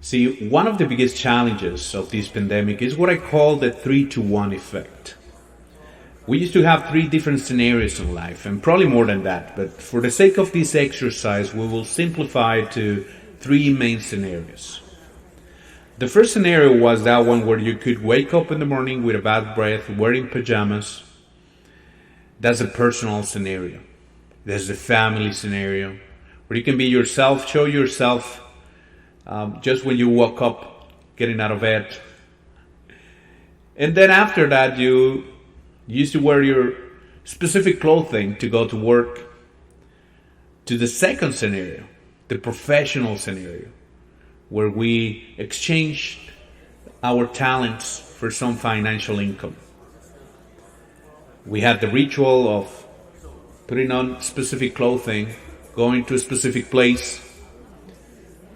See, one of the biggest challenges of this pandemic is what I call the 3-to-1 effect. We used to have 3 different scenarios in life, and probably more than that, but for the sake of this exercise, we will simplify it to 3 main scenarios. The first scenario was that one where you could wake up in the morning with a bad breath, wearing pajamas. That's a personal scenario. There's the family scenario, where you can be yourself, show yourself just when you woke up, getting out of bed. And then after that, you used to wear your specific clothing to go to work. To the second scenario, the professional scenario, where we exchanged our talents for some financial income. We had the ritual of putting on specific clothing, going to a specific place,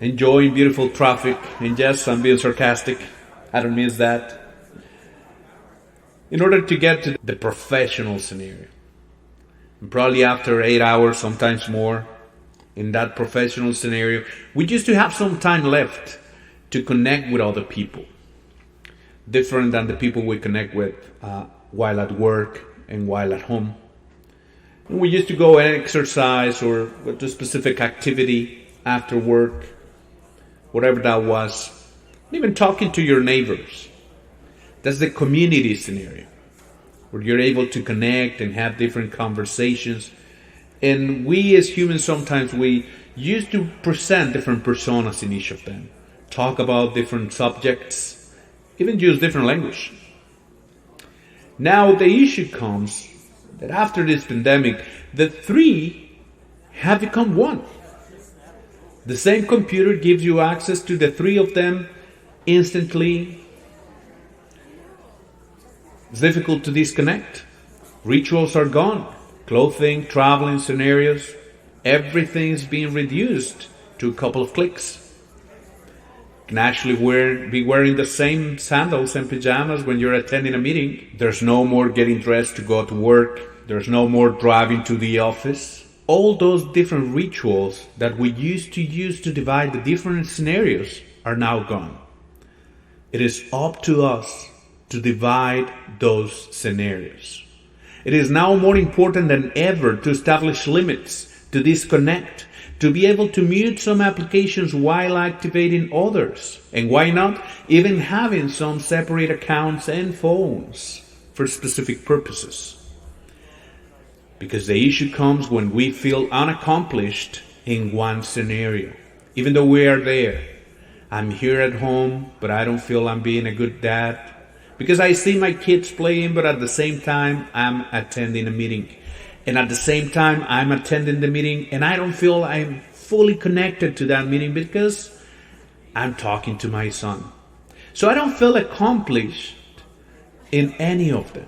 enjoying beautiful traffic, and yes, I'm being sarcastic, I don't miss that, in order to get to the professional scenario. And probably after 8 hours, sometimes more, in that professional scenario, we used to have some time left to connect with other people, different than the people we connect with while at work and while at home. And we used to go and exercise or go to a specific activity after work, whatever that was, even talking to your neighbors. That's the community scenario, where you're able to connect and have different conversations. And we as humans, sometimes we used to present different personas in each of them, talk about different subjects, even use different language. Now the issue comes that after this pandemic, the 3 have become 1. The same computer gives you access to the 3 of them instantly. It's difficult to disconnect. Rituals are gone. Clothing, traveling scenarios, everything's being reduced to a couple of clicks. You can actually be wearing the same sandals and pajamas when you're attending a meeting. There's no more getting dressed to go to work. There's no more driving to the office. All those different rituals that we used to use to divide the different scenarios are now gone. It is up to us to divide those scenarios. It is now more important than ever to establish limits, to disconnect, to be able to mute some applications while activating others. And why not even having some separate accounts and phones for specific purposes. Because the issue comes when we feel unaccomplished in one scenario. Even though we are there. I'm here at home, but I don't feel I'm being a good dad. Because I see my kids playing, but at the same time, I'm attending a meeting. And at the same time, I'm attending the meeting, and I don't feel I'm fully connected to that meeting because I'm talking to my son. So I don't feel accomplished in any of them.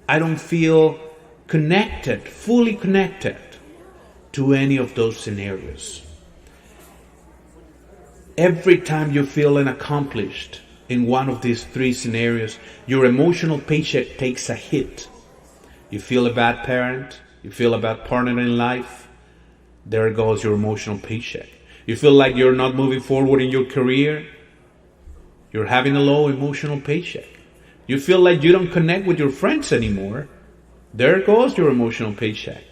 I don't feel connected, fully connected to any of those scenarios. Every time you feel unaccomplished in one of these 3 scenarios, your emotional paycheck takes a hit. You feel a bad parent, you feel a bad partner in life, there goes your emotional paycheck. You feel like you're not moving forward in your career, you're having a low emotional paycheck. You feel like you don't connect with your friends anymore, there goes your emotional paycheck.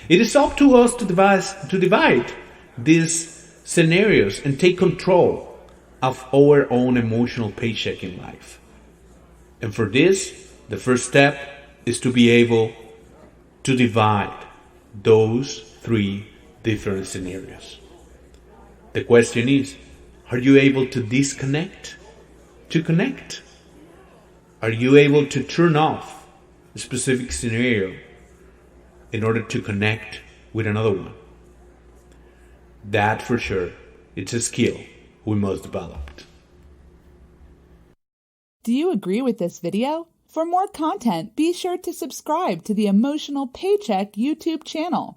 It is up to us to divide these scenarios and take control of our own emotional paycheck in life. And for this, the first step is to be able to divide those 3 different scenarios. The question is, are you able to disconnect to connect? Are you able to turn off a specific scenario in order to connect with another one? That for sure, it's a skill we must develop. Do you agree with this video? For more content, be sure to subscribe to the Emotional Paycheck YouTube channel.